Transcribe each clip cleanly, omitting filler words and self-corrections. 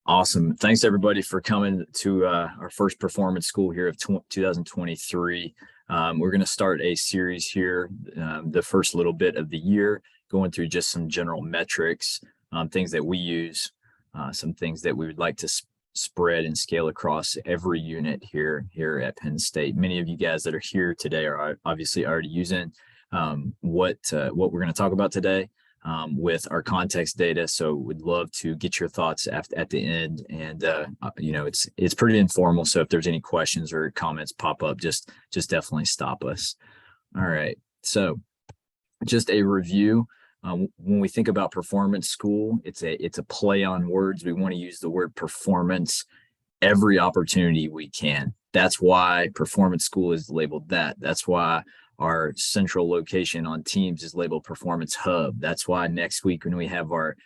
Awesome. Thanks everybody for coming to our first performance school here of 2023. We're going to start a series here, the first little bit of the year, going through just some general metrics, things that we use, some things that we would like to spread and scale across every unit here at Penn State. Many of you guys that are here today are obviously already using what we're going to talk about today. With our context data. So we'd love to get your thoughts at the end. And, it's pretty informal. So if there's any questions or comments pop up, just definitely stop us. All right. So just a review. When we think about performance school, it's a play on words. We want to use the word performance every opportunity we can. That's why performance school is labeled that. That's why our central location on Teams is labeled Performance Hub. That's why next week when we have our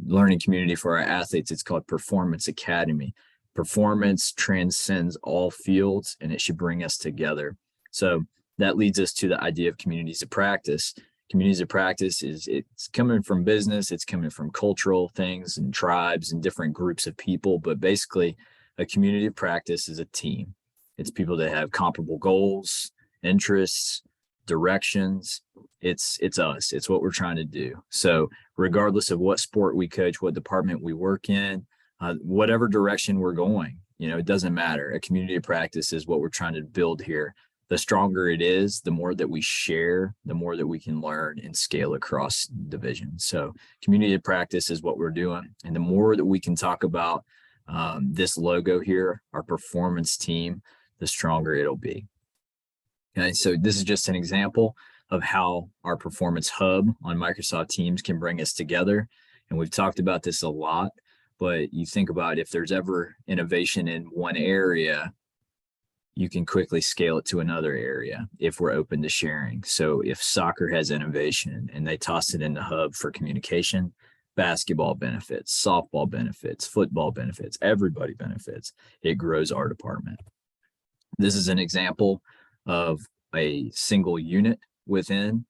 learning community for our athletes, it's called Performance Academy. Performance transcends all fields and it should bring us together. So that leads us to the idea of communities of practice. Communities of practice it's coming from business, it's coming from cultural things and tribes and different groups of people, but basically a community of practice is a team. It's people that have comparable goals, interests, directions. It's us. It's what we're trying to do. So regardless of what sport we coach, what department we work in, whatever direction we're going, it doesn't matter. A community of practice is what we're trying to build here. The stronger it is, the more that we share, the more that we can learn and scale across divisions. So community of practice is what we're doing. And the more that we can talk about this logo here, our performance team, the stronger it'll be. Okay, so this is just an example of how our performance hub on Microsoft Teams can bring us together. And we've talked about this a lot, but you think about if there's ever innovation in one area, you can quickly scale it to another area if we're open to sharing. So if soccer has innovation and they toss it in the hub for communication, basketball benefits, softball benefits, football benefits, everybody benefits. It grows our department. This is an example of a single unit within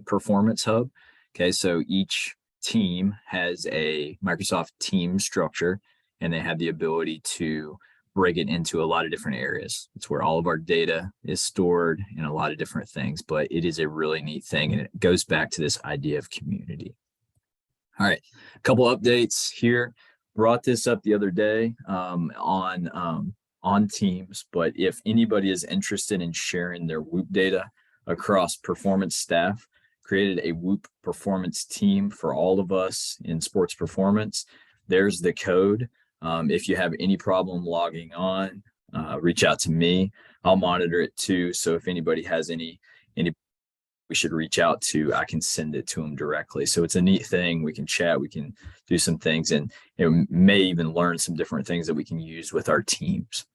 Performance Hub. Okay, so each team has a Microsoft team structure and they have the ability to break it into a lot of different areas. It's where all of our data is stored and a lot of different things, but it is a really neat thing and it goes back to this idea of community. All right, a couple updates here. Brought this up the other day on Teams, but if anybody is interested in sharing their Whoop data across performance staff, created a Whoop performance team for all of us in sports performance. There's the code. If you have any problem logging on, reach out to me. I'll monitor it too. So if anybody has any we should reach out to, I can send it to them directly. So it's a neat thing. We can chat, we can do some things, and may even learn some different things that we can use with our teams.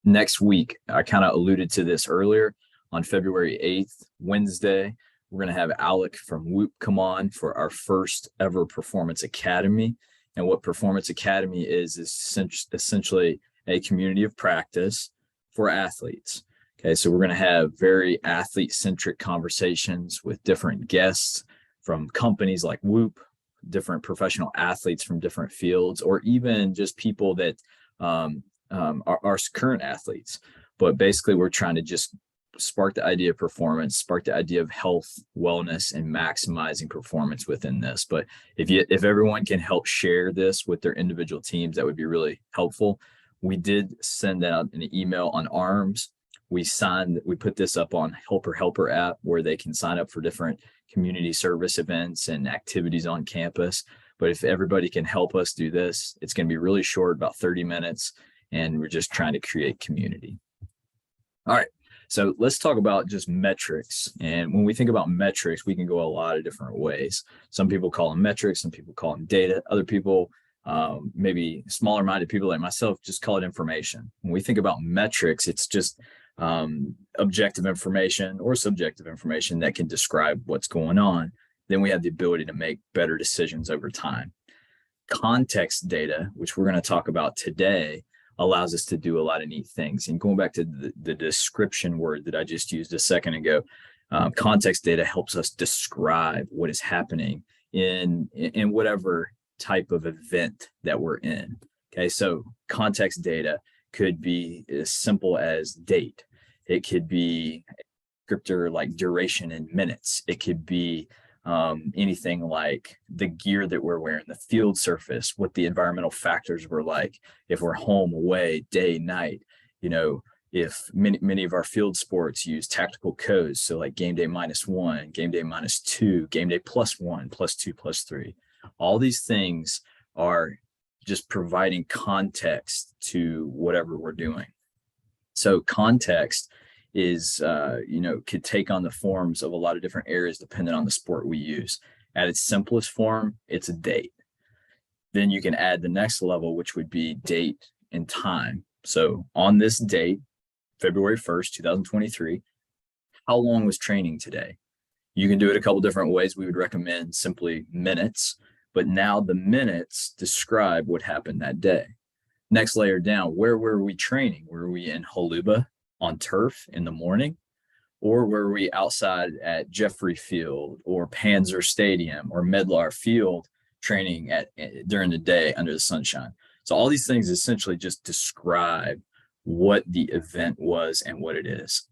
Next week, I kind of alluded to this earlier, on February 8th, Wednesday, we're going to have Alec from Whoop come on for our first ever Performance Academy. And what Performance Academy is essentially a community of practice for athletes. Okay, so we're going to have very athlete-centric conversations with different guests from companies like Whoop, different professional athletes from different fields, or even just people that are current athletes. But basically, we're trying to just spark the idea of performance, spark the idea of health, wellness, and maximizing performance within this. But if everyone can help share this with their individual teams, that would be really helpful. We did send out an email on ARMS. We put this up on Helper app where they can sign up for different community service events and activities on campus. But if everybody can help us do this, it's going to be really short, about 30 minutes, and we're just trying to create community. All right, so let's talk about just metrics. And when we think about metrics, we can go a lot of different ways. Some people call them metrics, some people call them data. Other people, maybe smaller-minded people like myself, just call it information. When we think about metrics, it's just objective information or subjective information that can describe what's going on. Then we have the ability to make better decisions over time. Context data, which we're going to talk about today, allows us to do a lot of neat things. And going back to the description word that I just used a second ago, context data helps us describe what is happening in whatever type of event that we're in. Okay, so context data could be as simple as date. It could be descriptor like duration in minutes. It could be anything like the gear that we're wearing, the field surface, what the environmental factors were like, if we're home, away, day, night. You know, if many of our field sports use tactical codes, so like game day -1, game day -2, game day +1, +2, +3. All these things are just providing context to whatever we're doing. So context is, could take on the forms of a lot of different areas depending on the sport we use. At its simplest form, it's a date. Then you can add the next level, which would be date and time. So on this date, February 1st, 2023, how long was training today? You can do it a couple different ways. We would recommend simply minutes, but now the minutes describe what happened that day. Next layer down, where were we training? Were we in Haluba on turf in the morning? Or were we outside at Jeffrey Field or Panzer Stadium or Medlar Field training during the day under the sunshine? So all these things essentially just describe what the event was and what it is.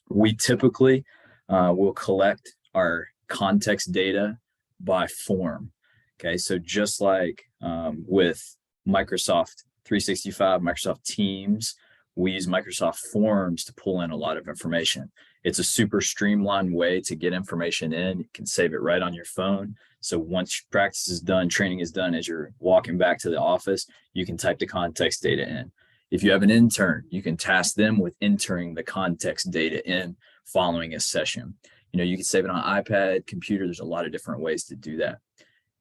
We typically will collect our context data by form. Okay, so just like with Microsoft 365, Microsoft Teams, we use Microsoft Forms to pull in a lot of information. It's a super streamlined way to get information in. You can save it right on your phone. So once practice is done, training is done, as you're walking back to the office, you can type the context data in. If you have an intern, you can task them with entering the context data in following a session. You know, you can save it on iPad, computer. There's a lot of different ways to do that.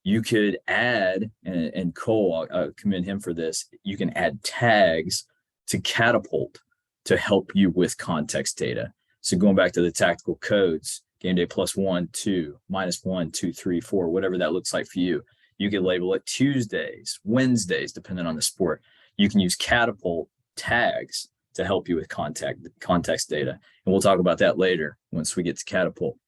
You could add, and Cole, I'll commend him for this, you can add tags to Catapult to help you with context data. So going back to the tactical codes, game day +1, 2, -1, 2, 3, 4, whatever that looks like for you, you can label it Tuesdays, Wednesdays, depending on the sport. You can use Catapult tags to help you with context data. And we'll talk about that later once we get to Catapult.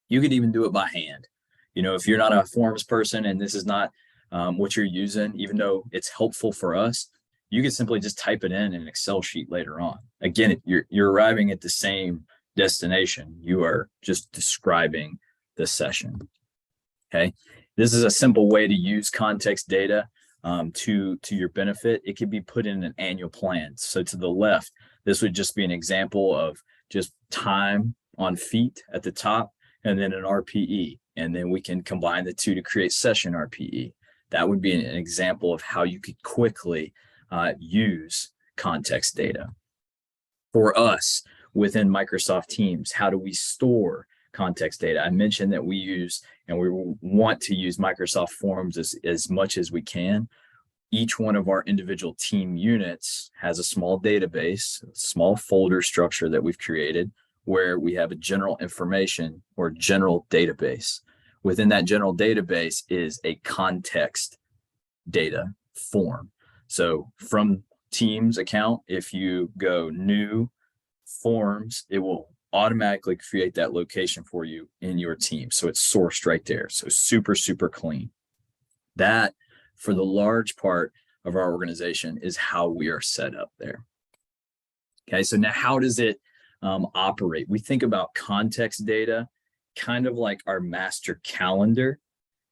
You could even do it by hand. You know, if you're not a forms person and this is not what you're using, even though it's helpful for us, you can simply just type it in an Excel sheet later on. Again, you're arriving at the same destination. You are just describing the session. Okay, this is a simple way to use context data to your benefit. It could be put in an annual plan. So to the left, this would just be an example of just time on feet at the top, and then an RPE. And then we can combine the two to create session RPE. That would be an example of how you could quickly use context data. For us within Microsoft Teams, how do we store context data? I mentioned that we use and we want to use Microsoft Forms as much as we can. Each one of our individual team units has a small database, a small folder structure that we've created where we have a general information or general database. Within that general database is a context data form. So from Teams account, if you go new forms, it will automatically create that location for you in your team. So it's sourced right there. So super, super clean. That, for the large part of our organization, is how we are set up there. Okay, so now how does it operate? We think about context data kind of like our master calendar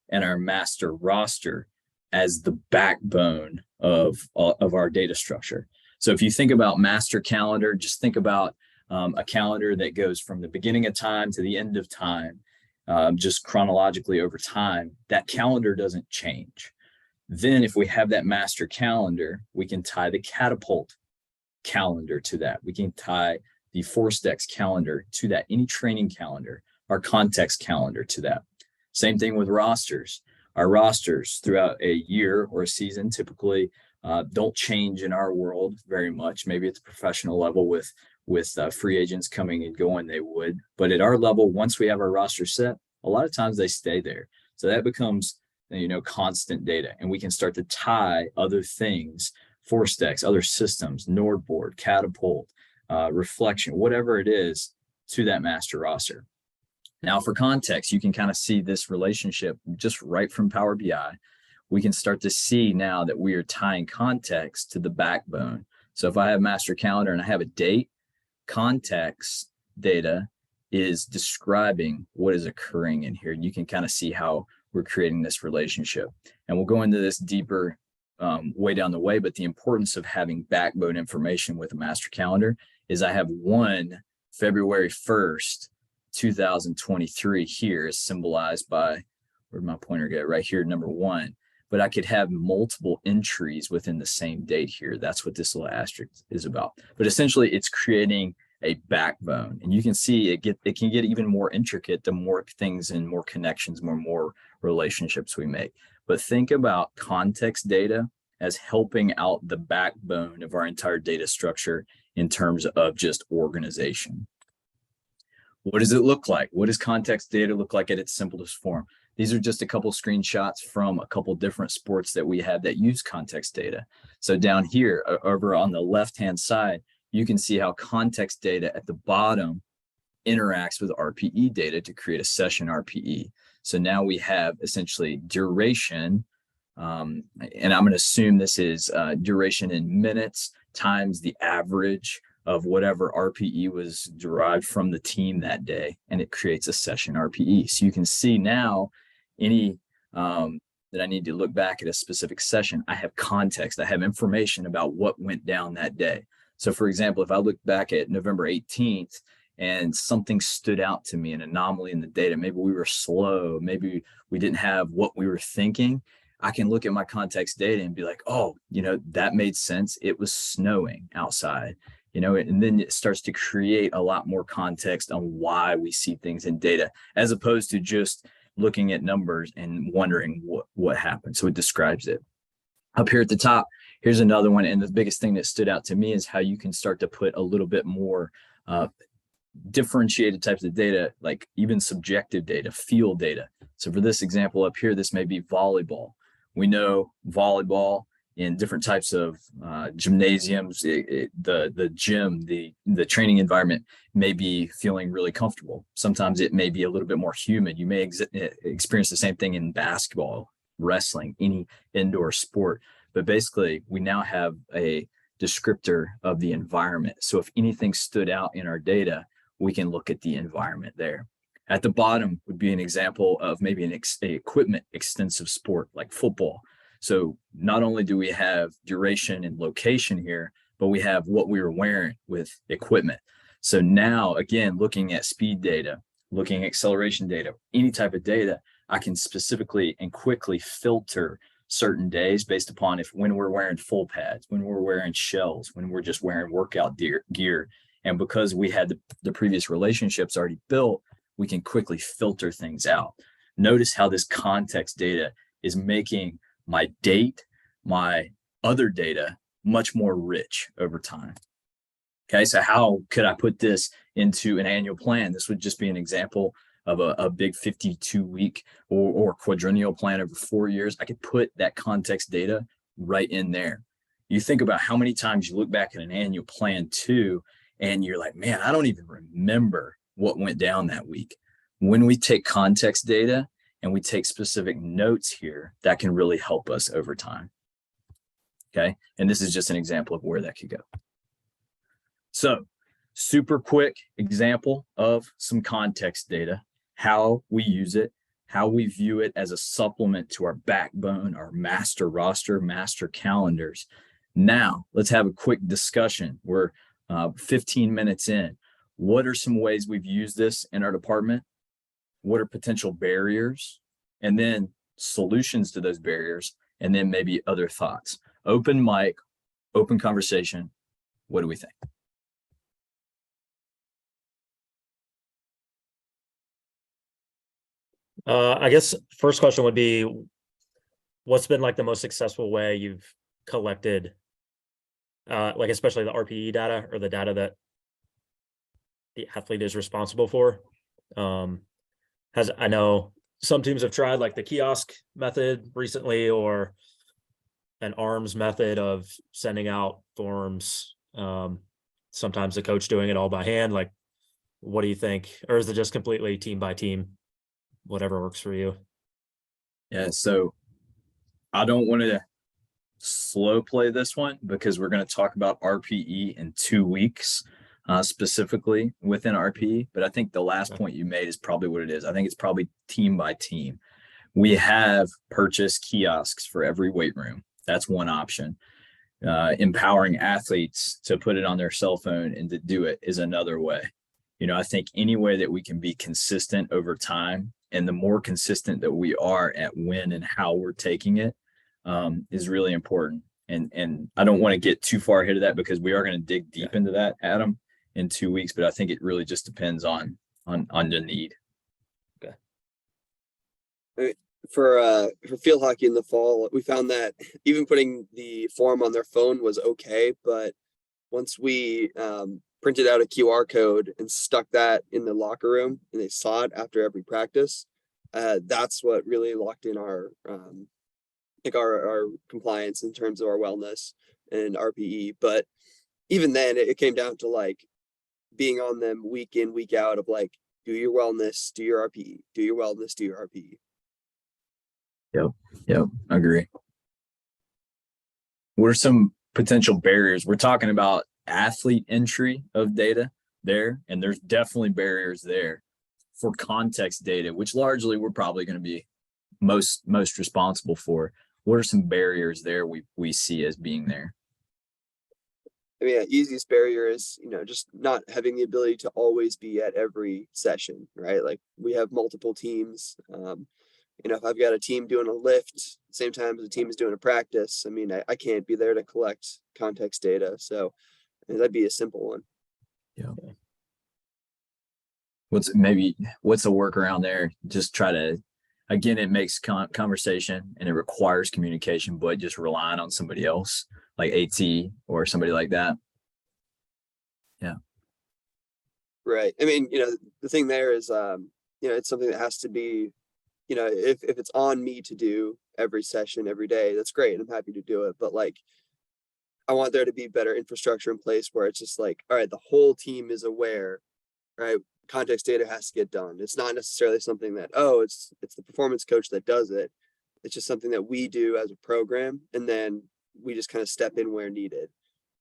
and our master roster as the backbone of our data structure. So if you think about master calendar, just think about a calendar that goes from the beginning of time to the end of time, just chronologically over time. That calendar doesn't change. Then if we have that master calendar, we can tie the Catapult calendar to that. We can tie the ForceDex calendar to that, any training calendar, our context calendar to that. Same thing with rosters. Our rosters throughout a year or a season typically don't change in our world very much. Maybe at the professional level with free agents coming and going, they would. But at our level, once we have our roster set, a lot of times they stay there. So that becomes, constant data, and we can start to tie other things, ForceDex, other systems, Nordboard, Catapult, Reflection, whatever it is, to that master roster. Now for context, you can kind of see this relationship just right from Power BI. we can start to see now that we are tying context to the backbone. So if I have master calendar and I have a date, context data is describing what is occurring in here. You can kind of see how we're creating this relationship. And we'll go into this deeper way down the way, but the importance of having backbone information with a master calendar is I have one February 1st, 2023 here is symbolized by, where'd my pointer go? Right here, number 1. But I could have multiple entries within the same date here. That's what this little asterisk is about. But essentially, it's creating a backbone, and you can see it can get even more intricate the more things and more connections, more relationships we make. But think about context data as helping out the backbone of our entire data structure in terms of just organization. What does it look like? What does context data look like at its simplest form? These are just a couple screenshots from a couple different sports that we have that use context data. So down here, over on the left-hand side, you can see how context data at the bottom interacts with RPE data to create a session RPE. So now we have essentially duration, and I'm going to assume this is duration in minutes times the average of whatever RPE was derived from the team that day, and it creates a session RPE. So you can see now any that I need to look back at a specific session, I have context, I have information about what went down that day. So for example, if I look back at November 18th and something stood out to me, an anomaly in the data, maybe we were slow, maybe we didn't have what we were thinking, I can look at my context data and be like, oh, that made sense. It was snowing outside, and then it starts to create a lot more context on why we see things in data, as opposed to just looking at numbers and wondering what happened. So it describes it. Up here at the top, here's another one. And the biggest thing that stood out to me is how you can start to put a little bit more differentiated types of data, like even subjective data, field data. So for this example up here, this may be volleyball. We know volleyball in different types of gymnasiums, the gym, the training environment may be feeling really comfortable. Sometimes it may be a little bit more humid. You may experience the same thing in basketball, wrestling, any indoor sport. But basically, we now have a descriptor of the environment. So if anything stood out in our data, we can look at the environment there. At the bottom would be an example of maybe an equipment extensive sport like football. So not only do we have duration and location here, but we have what we were wearing with equipment. So now, again, looking at speed data, looking at acceleration data, any type of data, I can specifically and quickly filter certain days based upon when we're wearing full pads, when we're wearing shells, when we're just wearing workout gear. And because we had the previous relationships already built, we can quickly filter things out. Notice how this context data is making my date, my other data, much more rich over time. Okay, so how could I put this into an annual plan? This would just be an example of a big 52-week or quadrennial plan over 4 years. I could put that context data right in there. You think about how many times you look back at an annual plan too, and you're like, man, I don't even remember what went down that week. When we take context data and we take specific notes here, that can really help us over time. Okay, and this is just an example of where that could go. So super quick example of some context data, how we use it, how we view it as a supplement to our backbone, our master roster, master calendars. Now let's have a quick discussion. We're 15 minutes in. What are some ways we've used this in our department? What are potential barriers? And then solutions to those barriers, and then maybe other thoughts. Open mic, open conversation. What do we think? I guess first question would be, what's been like the most successful way you've collected, like especially the RPE data or the data that the athlete is responsible for? I know some teams have tried like the kiosk method recently, or an arms method of sending out forms. Sometimes the coach doing it all by hand. Like, what do you think? Or is it just completely team by team? Whatever works for you. Yeah, so I don't want to slow play this one because we're going to talk about RPE in 2 weeks, specifically within RPE. But I think the last point you made is probably what it is. I think it's probably team by team. We have purchased kiosks for every weight room. That's one option. Empowering athletes to put it on their cell phone and to do it is another way. I think any way that we can be consistent over time, and the more consistent that we are at when and how we're taking it, is really important. And I don't want to get too far ahead of that because we are going to dig deep into that, Adam, in 2 weeks. But I think it really just depends on the need. Okay. For field hockey in the fall, we found that even putting the form on their phone was okay, but once we printed out a QR code and stuck that in the locker room and they saw it after every practice, that's what really locked in our compliance in terms of our wellness and RPE. But even then, it came down to like being on them week in, week out of like, do your wellness, do your RPE, do your wellness, do your RPE. Yep, I agree. What are some potential barriers? We're talking about athlete entry of data there, and there's definitely barriers there for context data, which largely we're probably going to be most responsible for. What are some barriers there we see as being there? I mean, easiest barrier is, just not having the ability to always be at every session, right? Like we have multiple teams. If I've got a team doing a lift, same time as the team is doing a practice, I mean, I can't be there to collect context data. So that'd be a simple one. Yeah. What's a workaround there? Just try to, again, it makes conversation and it requires communication, but just relying on somebody else like AT or somebody like that. Yeah. Right. I mean, the thing there is, it's something that has to be, if it's on me to do every session, every day, that's great. I'm happy to do it. But like, I want there to be better infrastructure in place where it's just like, all right, the whole team is aware, right? Context data has to get done. It's not necessarily something that, it's the performance coach that does it. It's just something that we do as a program. And then we just kind of step in where needed.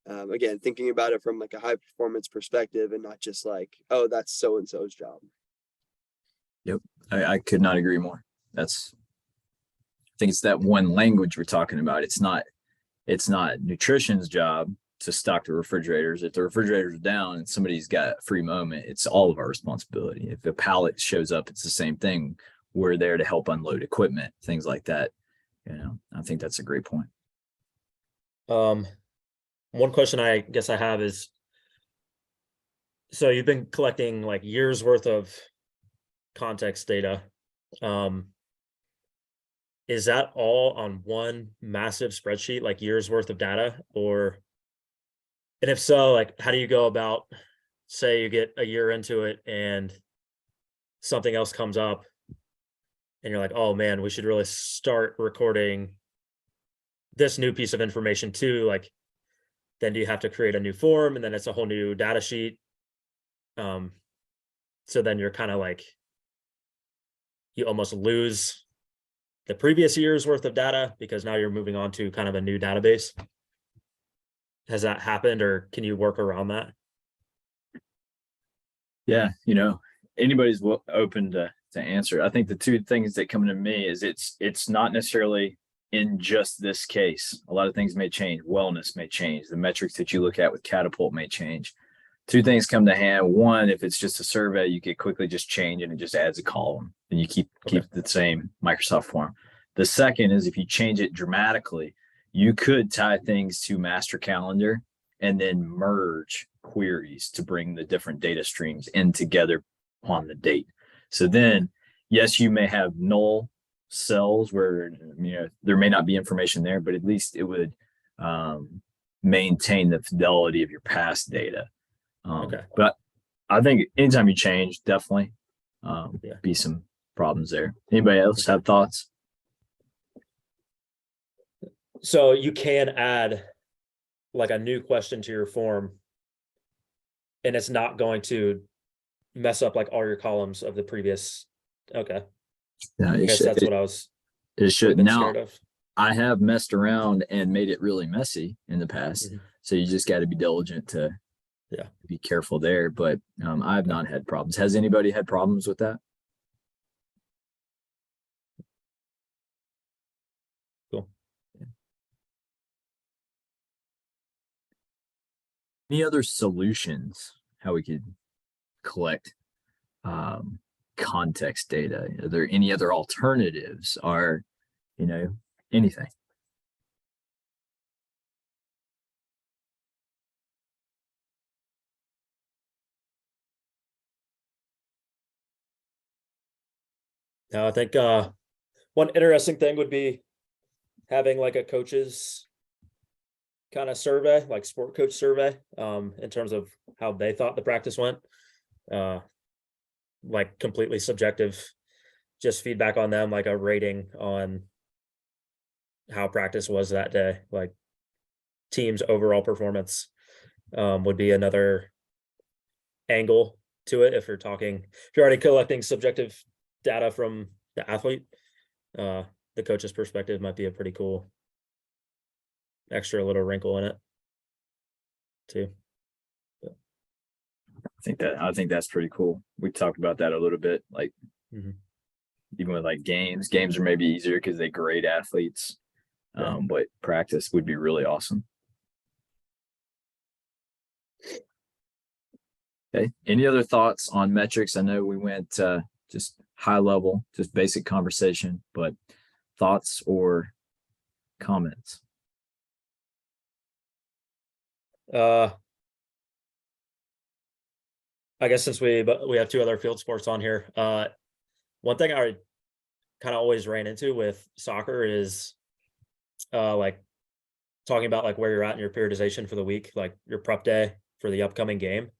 Again, thinking about it from like a high performance perspective and not just like, that's so-and-so's job. Yep. I could not agree more. I think it's that one language we're talking about. It's not nutrition's job to stock the refrigerators. If the refrigerator's down and somebody's got a free moment, it's all of our responsibility. If a pallet shows up, it's the same thing. We're there to help unload equipment, things like that. I think that's a great point. One question I guess I have is, so you've been collecting like years worth of context data. Is that all on one massive spreadsheet, like years worth of data? And if so, like, how do you go about, say you get a year into it and something else comes up and you're like, oh man, we should really start recording this new piece of information too. Like, then do you have to create a new form and then it's a whole new data sheet? So then you're kind of like, you almost lose the previous year's worth of data because now you're moving on to kind of a new database. Has that happened, or can you work around that? Yeah, anybody's open to answer. I think the two things that come to me is it's not necessarily in just this case. A lot of things may change. Wellness may change. The metrics that you look at with Catapult may change. Two things come to hand. One, if it's just a survey, you could quickly just change it and it just adds a column and you keep the same Microsoft form. The second is if you change it dramatically, you could tie things to master calendar and then merge queries to bring the different data streams in together on the date. So then, yes, you may have null cells where there may not be information there, but at least it would maintain the fidelity of your past data. But I think anytime you change, definitely be some problems there. Anybody else have thoughts? So you can add like a new question to your form and it's not going to mess up like all your columns of the previous. Okay. Yeah, I guess that's what I was it should now scared of. I have messed around and made it really messy in the past. Mhm. So you just got to be diligent to be careful there. But I've not had problems. Has anybody had problems with that? Cool. Any other solutions how we could collect context data? Are there any other alternatives or, anything? Now, I think one interesting thing would be having like a coach's kind of survey, like sport coach survey, in terms of how they thought the practice went. Like completely subjective, just feedback on them, like a rating on how practice was that day, like team's overall performance, would be another angle to it. If you're already collecting subjective data from the athlete, the coach's perspective might be a pretty cool extra little wrinkle in it too. I think that's pretty cool. We talked about that a little bit, like even with like games are maybe easier because they grade athletes. But practice would be really awesome. Okay. Any other thoughts on metrics? I know we went just high level, just basic conversation, but thoughts or comments? I guess since we have two other field sports on here, one thing I kind of always ran into with soccer is like talking about like where you're at in your periodization for the week, like your prep day for the upcoming game.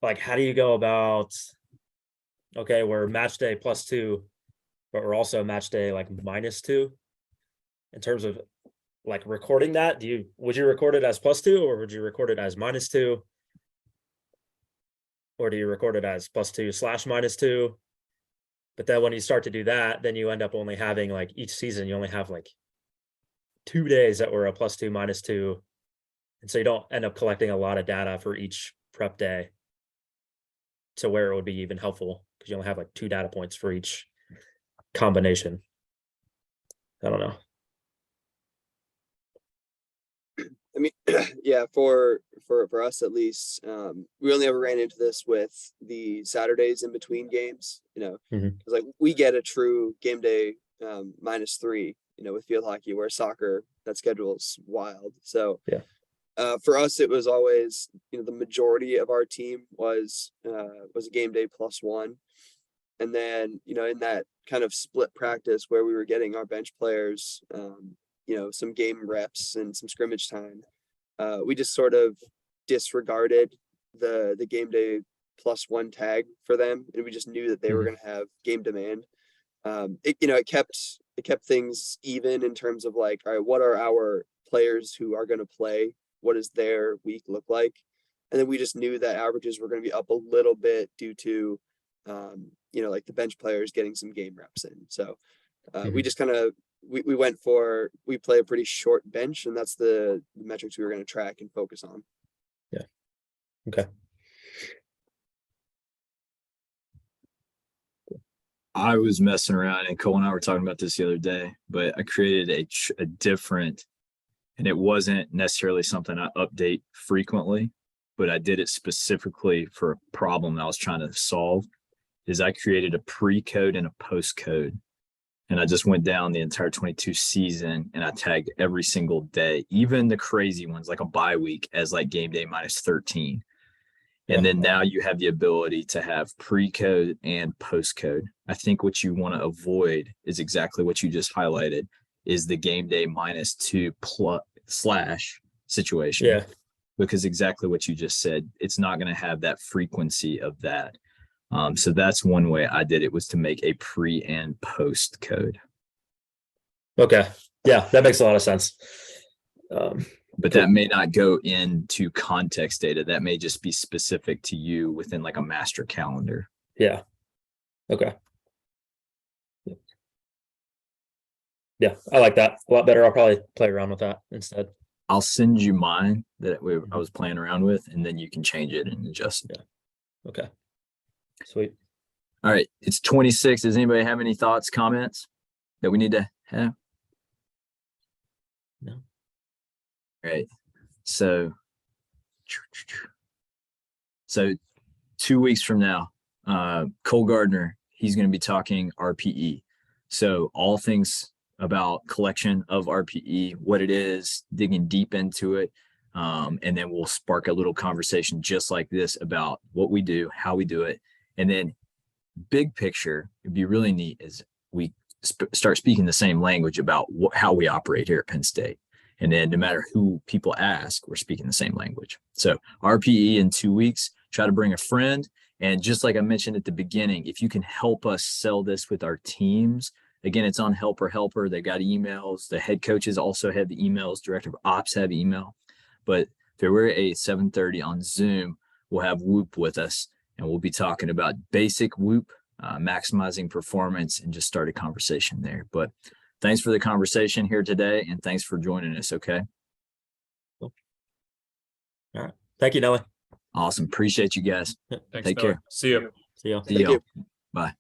Like, how do you go about, okay, we're match day +2, but we're also match day like -2 in terms of like recording that? Would you record it as +2 or would you record it as -2? Or do you record it as +2/-2? But then when you start to do that, then you end up only having like each season, you only have like 2 days that were a +2, -2. And so you don't end up collecting a lot of data for each prep day to where it would be even helpful because you only have like 2 data points for each combination. I don't know. I mean, yeah, for us at least, we only ever ran into this with the Saturdays in between games, because like we get a true game day -3, with field hockey, where soccer, that schedule is wild. So for us, it was always, the majority of our team was a game day +1. And then, in that kind of split practice where we were getting our bench players, some game reps and some scrimmage time, we just sort of disregarded the game day +1 tag for them, and we just knew that they were going to have game demand. It kept things even in terms of like, all right, what are our players who are going to play? What does their week look like? And then we just knew that averages were going to be up a little bit due to, like the bench players getting some game reps in. So we just kind of we play a pretty short bench, and that's the metrics we were going to track and focus on. Yeah. Okay. I was messing around, and Cole and I were talking about this the other day, but I created a different, and it wasn't necessarily something I update frequently, but I did it specifically for a problem I was trying to solve. Is I created a pre-code and a post-code, and I just went down the entire 22 season and I tagged every single day, even the crazy ones like a bye week, as like game day -13. And then now you have the ability to have pre-code and post-code. I think what you want to avoid is exactly what you just highlighted, is the game day -2 / situation. Yeah. Because exactly what you just said, it's not going to have that frequency of that. So that's one way I did it, was to make a pre and post code. Okay. Yeah, that makes a lot of sense. But that may not go into context data. That may just be specific to you within like a master calendar. Yeah. Okay. Yeah, I like that a lot better. I'll probably play around with that instead. I'll send you mine that I was playing around with, and then you can change it and adjust it. Okay. Sweet. All right. It's 26. Does anybody have any thoughts, comments that we need to have? No. All right. So 2 weeks from now, Cole Gardner, he's going to be talking RPE. So all things about collection of RPE, what it is, digging deep into it. And then we'll spark a little conversation just like this about what we do, how we do it. And then big picture, it'd be really neat is we start speaking the same language about how we operate here at Penn State. And then no matter who people ask, we're speaking the same language. So RPE in 2 weeks, try to bring a friend. And just like I mentioned at the beginning, if you can help us sell this with our teams, again, it's on Helper Helper. They got emails. The head coaches also have the emails. Director of Ops have email. But February 8th, 7:30 on Zoom, we'll have Whoop with us. And we'll be talking about basic Whoop, maximizing performance, and just start a conversation there. But thanks for the conversation here today. And thanks for joining us. Okay. Cool. All right. Thank you, Nelly. Awesome. Appreciate you guys. Thanks, Take Noah. care. See you. See ya. See Thank y'all. you. Bye.